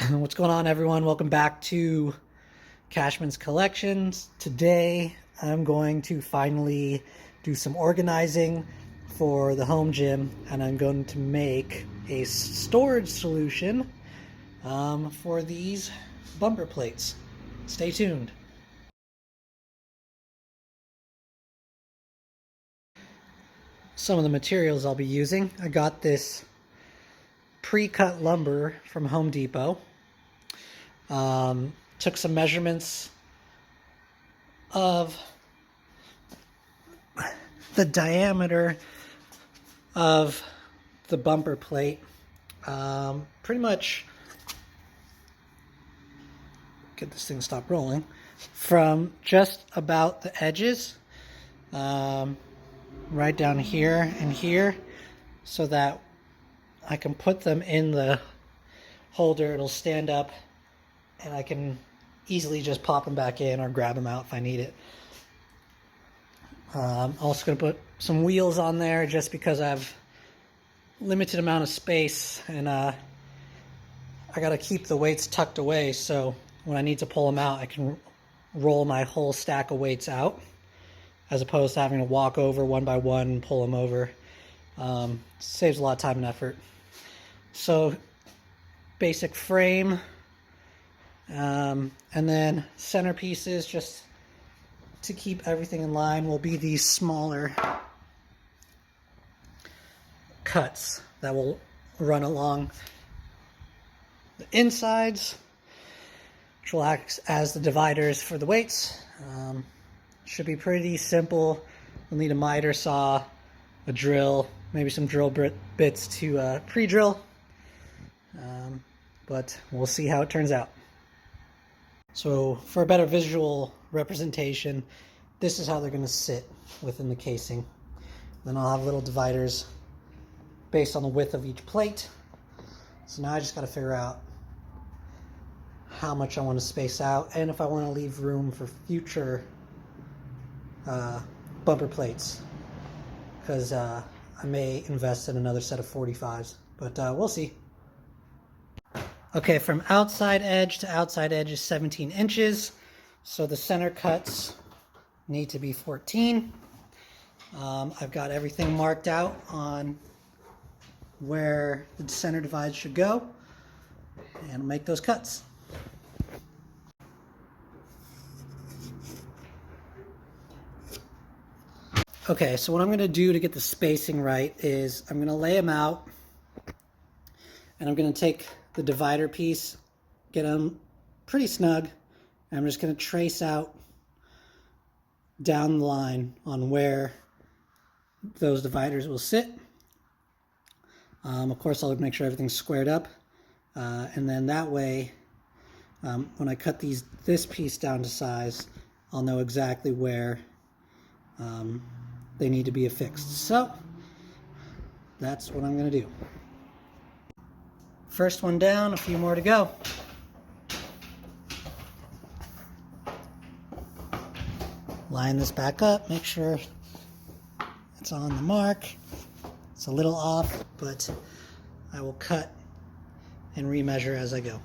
What's going on, everyone? Welcome back to Cashman's Collections. Today I'm going to finally do some organizing for the home gym, and I'm going to make a storage solution for these bumper plates. Stay tuned. Some of the materials I'll be using: I got this pre-cut lumber from Home Depot. Took some measurements of the diameter of the bumper plate. Pretty much, get this thing to stop rolling, from just about the edges, right down here and here, so that I can put them in the holder. It'll stand up and I can easily just pop them back in or grab them out if I need it. Also going to put some wheels on there just because I have limited amount of space, and I got to keep the weights tucked away, so when I need to pull them out I can roll my whole stack of weights out as opposed to having to walk over one by one and pull them over. Saves a lot of time and effort. So basic frame, and then centerpieces, just to keep everything in line, will be these smaller cuts that will run along the insides, which will act as the dividers for the weights. Should be pretty simple. We'll need a miter saw, a drill, maybe some drill bits to pre-drill, but we'll see how it turns out. So for a better visual representation, this is how they're going to sit within the casing. Then I'll have little dividers based on the width of each plate. So now I just got to figure out how much I want to space out, and if I want to leave room for future bumper plates, because I may invest in another set of 45s, but we'll see. Okay, from outside edge to outside edge is 17 inches, so the center cuts need to be 14. I've got everything marked out on where the center divides should go, and make those cuts. Okay, so what I'm going to do to get the spacing right is I'm going to lay them out, and I'm going to take the divider piece, get them pretty snug, and I'm just going to trace out down the line on where those dividers will sit. Of course, I'll make sure everything's squared up, and then that way, when I cut this piece down to size, I'll know exactly where they need to be affixed. So that's what I'm going to do. First one down, a few more to go. Line this back up, make sure it's on the mark. It's a little off, but I will cut and remeasure as I go.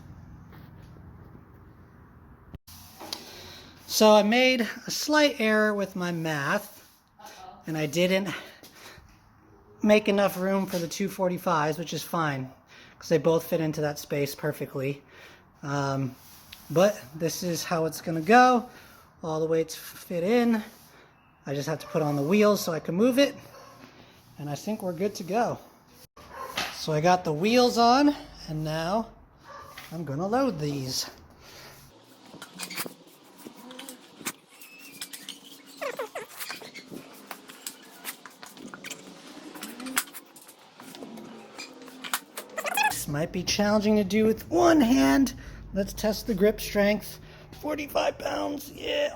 So I made a slight error with my math, and I didn't make enough room for the 245s, which is fine, because they both fit into that space perfectly. But this is how it's going to go. All the weights fit in. I just have to put on the wheels so I can move it, and I think we're good to go. So I got the wheels on, and now I'm going to load these. This might be challenging to do with one hand. Let's test the grip strength. 45 pounds, yeah.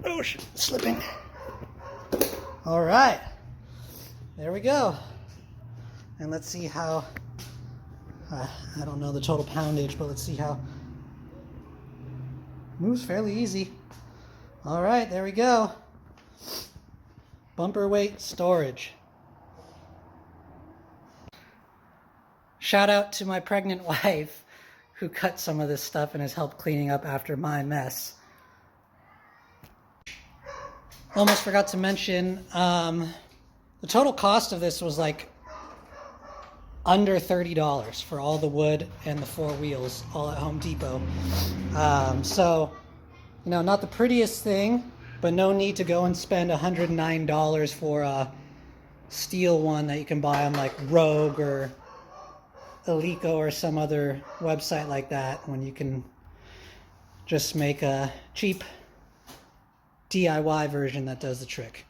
Oh, shit, slipping. All right, there we go. And let's see how, I don't know the total poundage, but let's see how. Moves fairly easy. All right, there we go. Bumper weight storage. Shout out to my pregnant wife who cut some of this stuff and has helped cleaning up after my mess. Almost forgot to mention, the total cost of this was like under $30 for all the wood and the 4 wheels, all at Home Depot. So, you know, not the prettiest thing, but no need to go and spend $109 for a steel one that you can buy on like Rogue or Eleiko or some other website like that, when you can just make a cheap DIY version that does the trick.